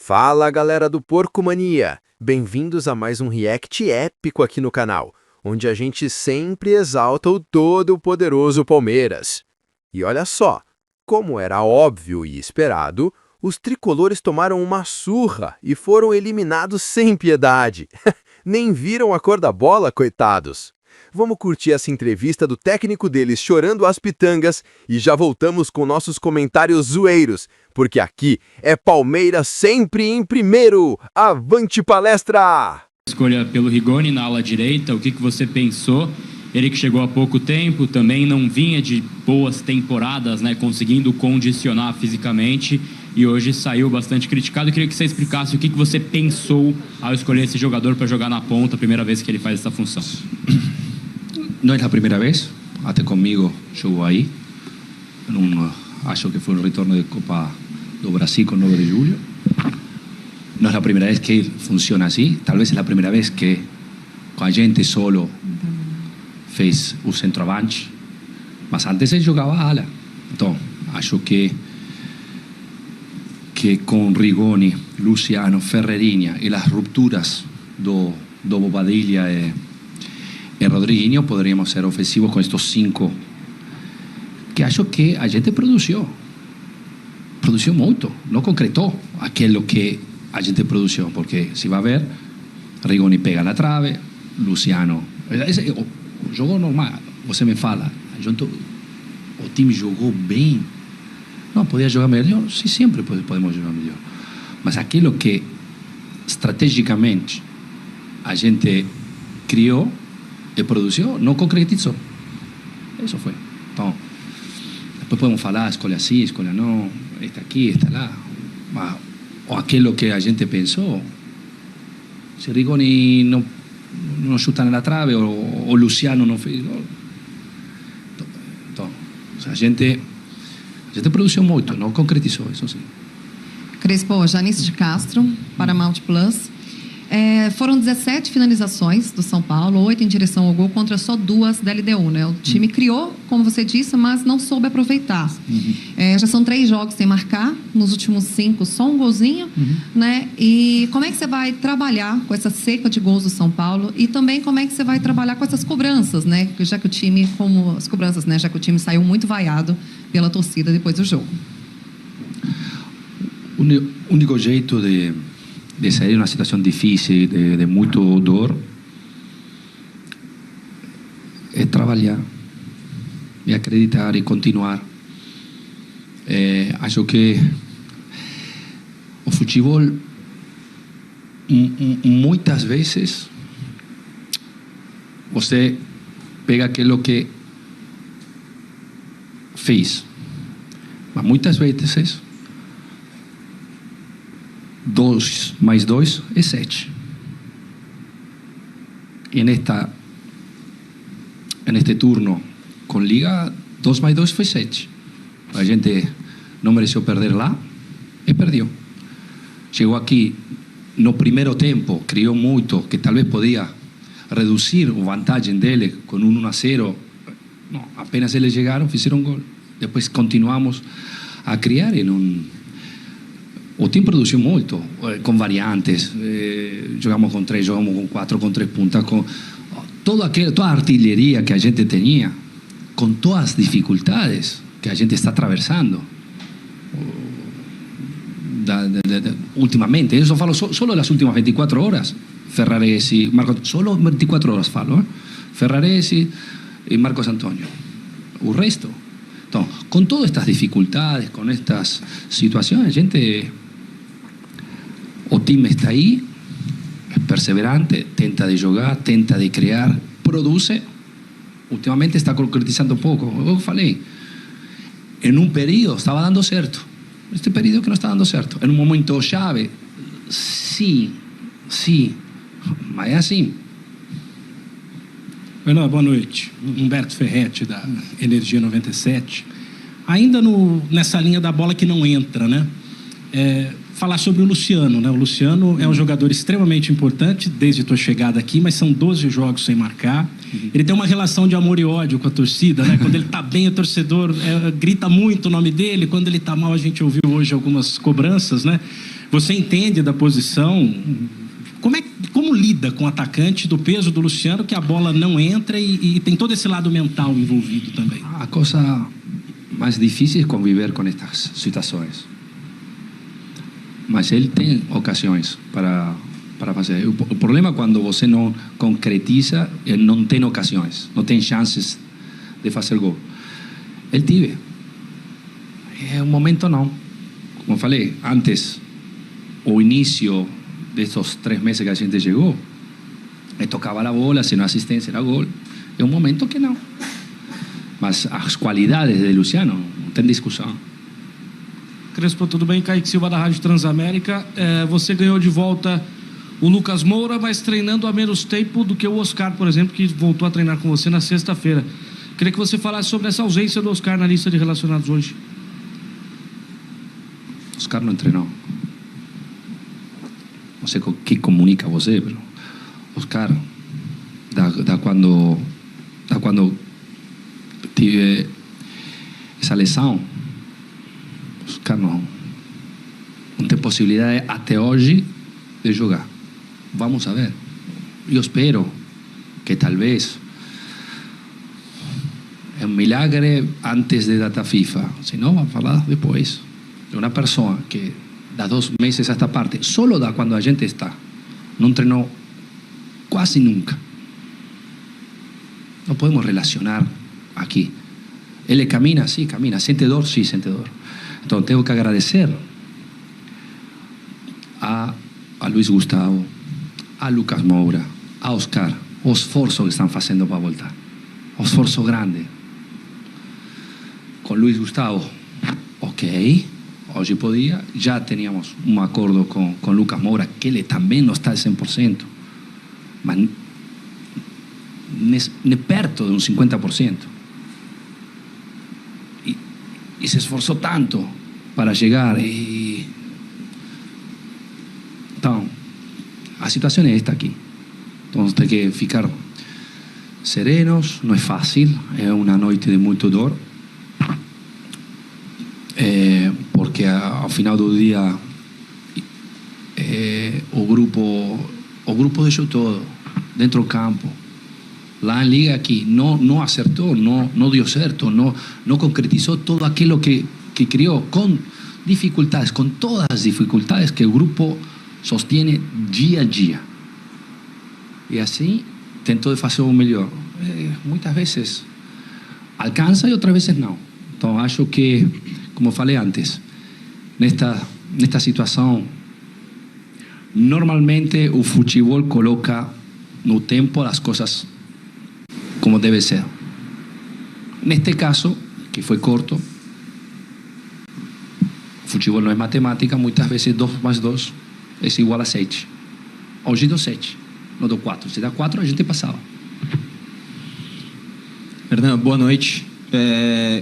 Fala, galera do Porco Mania! Bem-vindos a mais um react épico aqui no canal, onde a gente sempre exalta o todo-poderoso Palmeiras. E olha só, como era óbvio e esperado, os tricolores tomaram uma surra e foram eliminados sem piedade. Nem viram a cor da bola, coitados! Vamos curtir essa entrevista do técnico deles chorando as pitangas e já voltamos com nossos comentários zoeiros, porque aqui é Palmeiras sempre em primeiro! Avante palestra! Escolha pelo Rigoni na ala direita, o que você pensou? Ele que chegou há pouco tempo, também não vinha de boas temporadas, né, conseguindo condicionar fisicamente e hoje saiu bastante criticado. Eu queria que você explicasse o que você pensou ao escolher esse jogador para jogar na ponta, a primeira vez que ele faz essa função. No es la primera vez, até comigo jogou aí. Acho que foi um retorno de Copa do Brasil com 9 de julho. No es la primera vez que funciona assim. Talvez é a primeira vez que com a gente solo fez o centroavante. Mas antes ele jogava ala. Então, acho que com Rigoni, Luciano, Ferreirinha e as rupturas do Bobadilla e Rodriguinho, poderíamos ser ofensivos com estes 5 que acho que a gente produziu muito, não concretou aquilo que a gente produziu, porque se vai ver, Rigoni pega na trave, Luciano, o jogo normal, você me fala, o time jogou bem, não, podia jogar melhor, sim, sempre podemos jogar melhor, mas aquilo que estrategicamente a gente criou e produziu, não concretizou. Isso foi. Então, depois podemos falar, escolha sim, escolha não, está aqui, está lá. Mas, ou aquilo que a gente pensou, se Rigoni não chuta na trave, ou Luciano não fez gol. Então, a gente produziu muito, não concretizou, isso sim. Crespo, Janice de Castro, Paramount Plus. Foram 17 finalizações do São Paulo, 8 em direção ao gol, contra só 2 da LDU, né? O time criou, como você disse, mas não soube aproveitar. Já são 3 jogos sem marcar, nos últimos 5 só um golzinho, né? E como é que você vai trabalhar com essa seca de gols do São Paulo? E também como é que você vai trabalhar com essas cobranças, né? Já que o time, como as cobranças, né? Já que o time saiu muito vaiado pela torcida depois do jogo. O único jeito de sair de uma situação difícil, de muito dor, é trabalhar, e acreditar e continuar. Acho que o futebol, muitas vezes, você pega aquilo que fez, mas muitas vezes 2 mais 2 é 7. E neste turno com Liga, 2 mais 2 foi 7. A gente não mereceu perder lá e perdeu. Chegou aqui no primeiro tempo, criou muito, que talvez podia reduzir a vantagem dele com 1-0. Não, apenas eles chegaram, fizeram gol. Depois continuamos a criar e não. O time produziu muito, com variantes, jogamos com 3, jogamos com 4, com 3 puntas, com toda a artilharia que a gente tinha, com todas as dificuldades que a gente está atravessando. Ultimamente, eu falo só das últimas 24 horas, Ferraresi, Marcos, só 24 horas falo, Ferraresi e Marcos Antônio. O resto. Então, com todas estas dificuldades, com estas situações, a gente... O time está aí, é perseverante, tenta de jogar, tenta de criar, produz. Ultimamente está concretizando pouco. Eu falei, em um período estava dando certo. Este período que não está dando certo. Em um momento chave, sim, mas é assim. Fernando, boa noite. Humberto Ferretti, da Energia 97. Ainda nessa linha da bola que não entra, né? Falar sobre o Luciano, né? O Luciano é um jogador extremamente importante desde tua chegada aqui, mas são 12 jogos sem marcar. Ele tem uma relação de amor e ódio com a torcida, né? Quando ele tá bem, o torcedor grita muito o nome dele. Quando ele tá mal, a gente ouviu hoje algumas cobranças, né? Você entende da posição? Como lida com o atacante do peso do Luciano, que a bola não entra e tem todo esse lado mental envolvido também? A cosa más difícil es conviver con estas situaciones. Mas ele tem ocasiões para fazer. O problema é quando você não concretiza, não tem ocasiões, não tem chances de fazer gol. Ele tive. É um momento não. Como falei, antes, o início desses 3 meses que a gente chegou, ele tocava a bola, se não assistência era gol. É um momento que não. Mas as qualidades de Luciano, não tem discussão. Crespo, tudo bem? Kaique Silva da Rádio Transamérica. Você ganhou de volta o Lucas Moura, mas treinando a menos tempo do que o Oscar, por exemplo, que voltou a treinar com você na sexta-feira. Queria que você falasse sobre essa ausência do Oscar na lista de relacionados hoje. Oscar não treinou. Não sei o que comunica a você, mas Oscar, da quando tive essa lesão, Oscar não tem possibilidade até hoje de jogar. Vamos a ver. Eu espero que talvez é um milagre antes de data FIFA. Se não, vamos falar depois. De uma pessoa que da 2 meses a esta parte, solo da quando a gente está, não treinou quase nunca. Não podemos relacionar aqui. Ele camina, sim, camina. Sente dor, sim, sente dor. Então, tenho que agradecer a Luis Gustavo, a Lucas Moura, a Oscar, o esforço que estão fazendo para voltar. O esforço grande. Com Luis Gustavo, ok, hoje podia. Já teníamos um acordo com Lucas Moura, que ele também não está de 100%, mas nem perto de um 50%. E se esforçou tanto para chegar. Então, a situação é esta aqui. Então, tem que ficar serenos, não é fácil, é uma noite de muito dor, porque ao final do dia o grupo deixou todo dentro do campo. Lá em Liga aqui não acertou, não deu certo, não concretizou tudo aquilo que criou, com dificuldades, com todas as dificuldades que o grupo sostiene dia a dia. E assim tentou de fazer o melhor. Muitas vezes alcança e outras vezes não. Então acho que, como falei antes, nesta situação, normalmente o futebol coloca no tempo as coisas como deve ser. Neste caso, que foi corto, o futebol não é matemática, muitas vezes 2 mais 2 é igual a 7. Hoje deu 7, não deu 4. Se dá 4, a gente passava. Hernan, boa noite.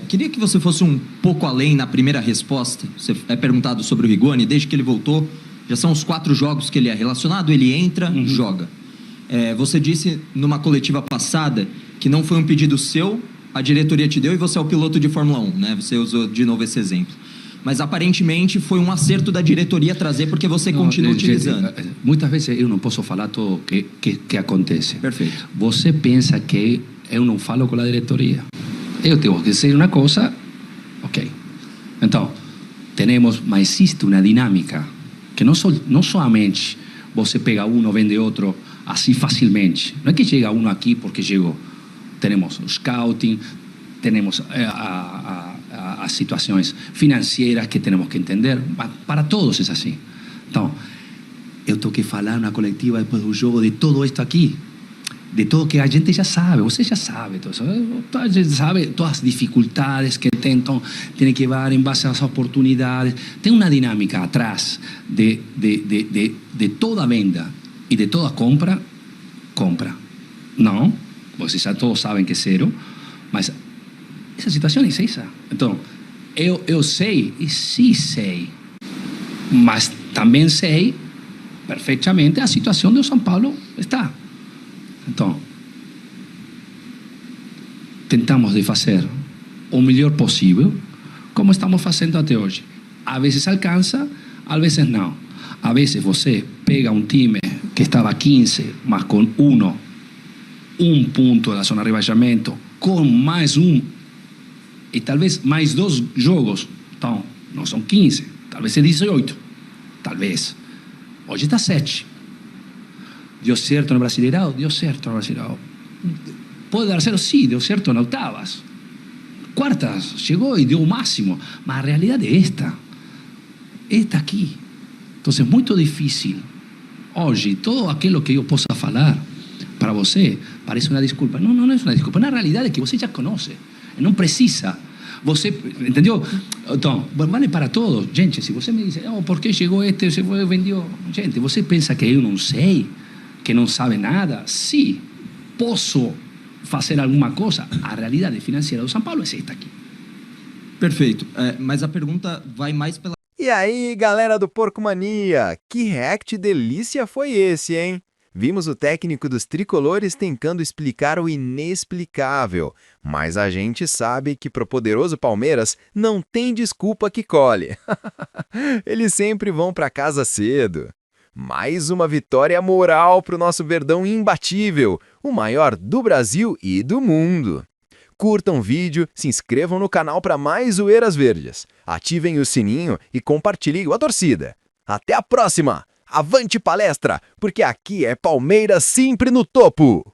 Queria que você fosse um pouco além na primeira resposta. Você é perguntado sobre o Rigoni, desde que ele voltou, já são os 4 jogos que ele é relacionado, ele entra, joga. Você disse numa coletiva passada que não foi um pedido seu, a diretoria te deu e você é o piloto de Fórmula 1, né? Você usou de novo esse exemplo. Mas aparentemente foi um acerto da diretoria trazer porque você continua utilizando. Muitas vezes eu não posso falar tudo o que acontece. Perfeito. Você pensa que eu não falo com a diretoria. Eu tenho que dizer uma coisa, ok. Então, mas existe uma dinâmica que não somente você pega um, vende outro assim facilmente. Não é que chega um aqui porque chegou. Temos o scouting, temos as situações financeiras que temos que entender. Para todos é assim. Então, eu tenho que falar na coletiva depois do jogo de tudo isto aqui. De tudo que a gente já sabe, você já sabe todo isso. A gente sabe todas as dificuldades que tentam, tem que ver em base às oportunidades. Tem uma dinâmica atrás de toda venda e de toda compra. Não, vocês já todos sabem que é zero, mas essa situação é essa. Então, eu sei, e sim sei, mas também sei perfeitamente a situação do São Paulo está. Então, tentamos de fazer o melhor possível, como estamos fazendo até hoje. Às vezes alcança, às vezes não. A veces você pega un time que estaba 15, mas con un punto da zona de rebaixamento, com mais e talvez mais 2 jogos. Então, não são 15, talvez é 18, talvez. Hoje está 7. Deu certo no Brasileirão? Deu certo no Brasileirão. Pode dar certo? Sim, deu certo na oitavas. Quartas, chegou e deu o máximo. Mas a realidade é esta. Esta aqui. Então, é muito difícil. Hoje, todo aquilo que eu possa falar para você parece uma desculpa. Não, não é uma desculpa. É uma realidade que você já conhece. Não precisa. Você, entendeu? Então, vale para todos. Gente, se você me diz, por que chegou este, você vendeu... Gente, você pensa que eu não sei? Que não sabe nada? Sim. Posso fazer alguma coisa? A realidade financeira do São Paulo é esta aqui. Perfeito. Mas a pergunta vai mais pela... E aí, galera do Porco Mania, que react delícia foi esse, hein? Vimos o técnico dos tricolores tentando explicar o inexplicável, mas a gente sabe que pro poderoso Palmeiras não tem desculpa que colhe. Eles sempre vão pra casa cedo. Mais uma vitória moral pro nosso Verdão imbatível, o maior do Brasil e do mundo. Curtam o vídeo, se inscrevam no canal para mais zoeiras verdes, ativem o sininho e compartilhem com a torcida. Até a próxima! Avante palestra, porque aqui é Palmeiras sempre no topo!